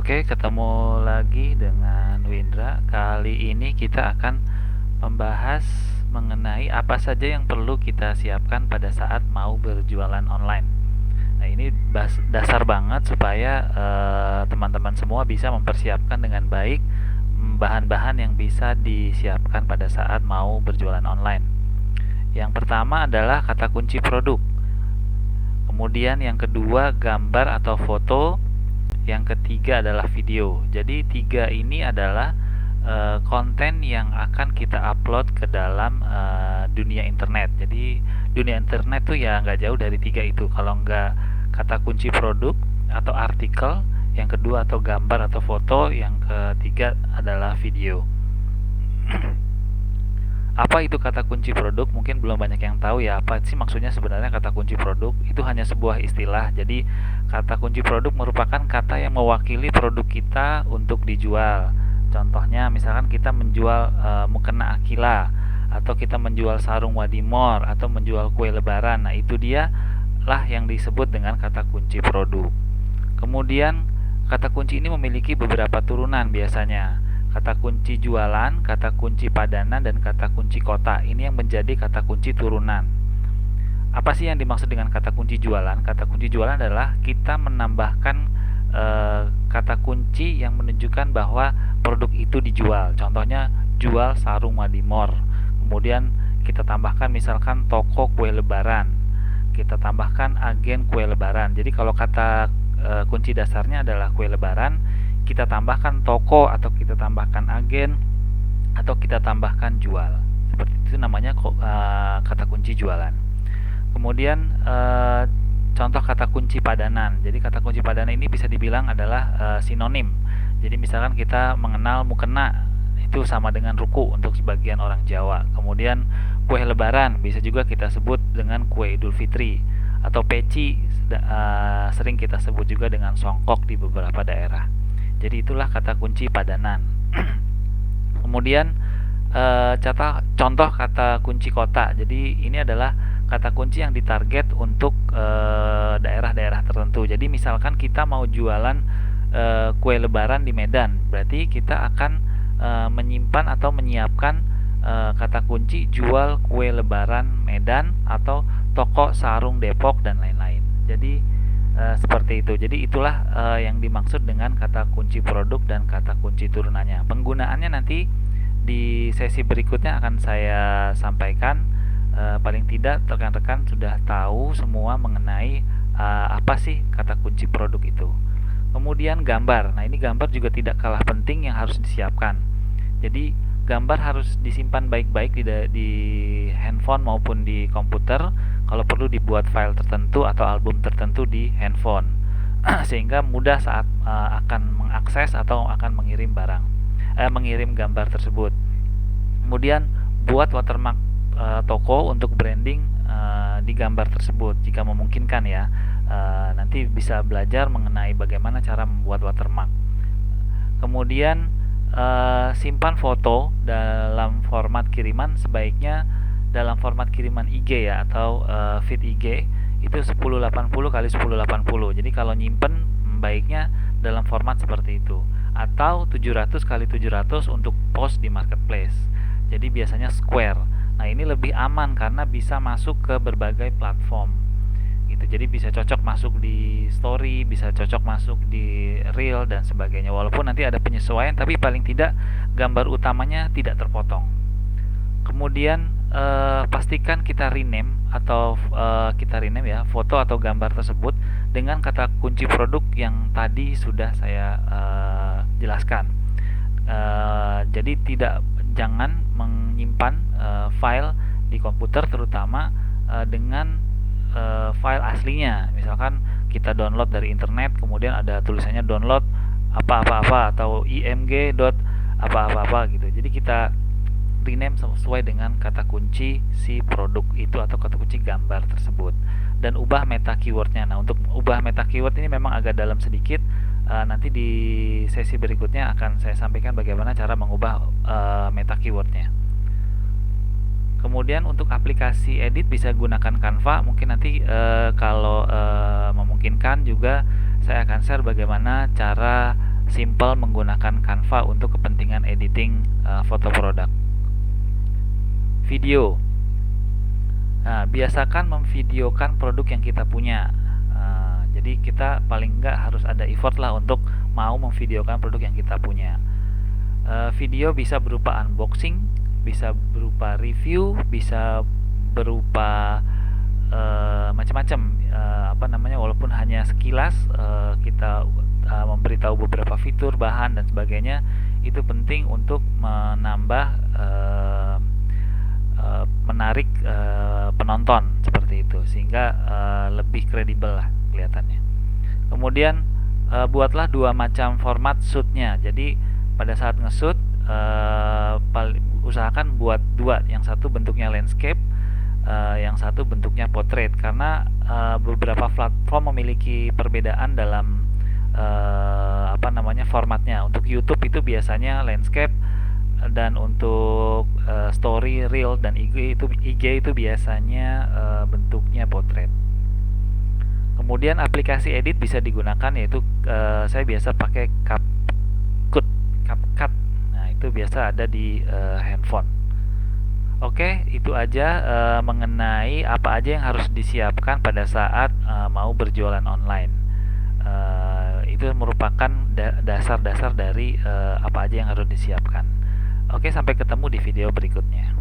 Oke, ketemu lagi dengan Windra. Kali ini kita akan membahas mengenai apa saja yang perlu kita siapkan pada saat mau berjualan online. Nah, ini dasar banget supaya teman-teman semua bisa mempersiapkan dengan baik bahan-bahan yang bisa disiapkan pada saat mau berjualan online. Yang pertama adalah kata kunci produk. Kemudian yang kedua, gambar atau foto. Yang ketiga adalah video. Jadi tiga ini adalah konten yang akan kita upload ke dalam dunia internet. Jadi dunia internet tuh ya nggak jauh dari tiga itu. Kalau nggak kata kunci produk atau artikel, yang kedua atau gambar atau foto, yang ketiga adalah video. Apa itu kata kunci produk? Mungkin belum banyak yang tahu ya. Apa sih maksudnya sebenarnya kata kunci produk? Itu hanya sebuah istilah. Jadi kata kunci produk merupakan kata yang mewakili produk kita untuk dijual. Contohnya misalkan kita menjual mukena Akila, atau kita menjual sarung Wadimor, atau menjual kue lebaran. Nah, itu dia lah yang disebut dengan kata kunci produk. Kemudian kata kunci ini memiliki beberapa turunan biasanya. Kata kunci jualan, kata kunci padanan, dan kata kunci kota. Ini yang menjadi kata kunci turunan. Apa sih yang dimaksud dengan kata kunci jualan? Kata kunci jualan adalah kita menambahkan kata kunci yang menunjukkan bahwa produk itu dijual. Contohnya jual sarung Madimor. Kemudian kita tambahkan misalkan toko kue lebaran. Kita tambahkan agen kue lebaran. Jadi kalau kata kunci dasarnya adalah kue lebaran, kita tambahkan toko atau kita tambahkan agen atau kita tambahkan jual. Seperti itu namanya kata kunci jualan. Kemudian contoh kata kunci padanan. Jadi kata kunci padanan ini bisa dibilang adalah sinonim. Jadi misalkan kita mengenal mukena, itu sama dengan ruku untuk sebagian orang Jawa. Kemudian kue lebaran bisa juga kita sebut dengan kue Idul Fitri, atau peci sering kita sebut juga dengan songkok di beberapa daerah. Jadi itulah kata kunci padanan. Kemudian contoh kata kunci kota. Jadi ini adalah kata kunci yang ditarget untuk daerah-daerah tertentu. Jadi misalkan kita mau jualan kue lebaran di Medan, berarti kita akan menyimpan atau menyiapkan kata kunci jual kue lebaran Medan atau toko sarung Depok dan lain-lain. Jadi seperti itu. Jadi itulah yang dimaksud dengan kata kunci produk dan kata kunci turunannya. Penggunaannya nanti di sesi berikutnya akan saya sampaikan. Paling tidak rekan-rekan sudah tahu semua mengenai apa sih kata kunci produk itu. Kemudian gambar. Nah, ini gambar juga tidak kalah penting yang harus disiapkan. Jadi gambar harus disimpan baik-baik di handphone maupun di komputer. Kalau perlu dibuat file tertentu atau album tertentu di handphone sehingga mudah saat akan mengakses atau akan mengirim mengirim gambar tersebut. Kemudian buat watermark toko untuk branding di gambar tersebut jika memungkinkan ya. Nanti bisa belajar mengenai bagaimana cara membuat watermark. Kemudian simpan foto dalam format kiriman, sebaiknya dalam format kiriman IG ya, atau feed IG itu 1080 x 1080. Jadi kalau nyimpen baiknya dalam format seperti itu, atau 700 x 700 untuk post di marketplace. Jadi biasanya square. Nah, ini lebih aman karena bisa masuk ke berbagai platform gitu. Jadi bisa cocok masuk di story, bisa cocok masuk di reel dan sebagainya. Walaupun nanti ada penyesuaian, tapi paling tidak gambar utamanya tidak terpotong. Kemudian pastikan kita rename atau ya foto atau gambar tersebut dengan kata kunci produk yang tadi sudah saya jelaskan. Jadi jangan menyimpan file di komputer, terutama dengan file aslinya. Misalkan kita download dari internet, kemudian ada tulisannya download apa-apa-apa atau img apa-apa-apa gitu. Jadi kita rename sesuai dengan kata kunci si produk itu atau kata kunci gambar tersebut, dan ubah meta keywordnya. Nah, untuk ubah meta keyword ini memang agak dalam sedikit. Nanti di sesi berikutnya akan saya sampaikan bagaimana cara mengubah meta keywordnya. Kemudian untuk aplikasi edit bisa gunakan Canva. Mungkin nanti kalau memungkinkan juga saya akan share bagaimana cara simple menggunakan Canva untuk kepentingan editing foto produk. Video. Nah, biasakan memvideokan produk yang kita punya. Jadi kita paling nggak harus ada effort lah untuk mau memvideokan produk yang kita punya. Video bisa berupa unboxing, bisa berupa review, bisa berupa macam-macam. Walaupun hanya sekilas kita memberitahu beberapa fitur, bahan dan sebagainya, itu penting untuk menambah menarik penonton seperti itu, sehingga lebih kredibel lah kelihatannya. Kemudian buatlah dua macam format shootnya. Jadi pada saat nge-shoot usahakan buat dua, yang satu bentuknya landscape, yang satu bentuknya portrait, karena beberapa platform memiliki perbedaan dalam formatnya. Untuk YouTube itu biasanya landscape, dan untuk story, reel dan IG itu biasanya bentuknya portrait. Kemudian aplikasi edit bisa digunakan, yaitu saya biasa pakai CapCut. Nah, itu biasa ada di handphone. Oke, itu aja mengenai apa aja yang harus disiapkan pada saat mau berjualan online. Itu merupakan dasar-dasar dari apa aja yang harus disiapkan. Oke, sampai ketemu di video berikutnya.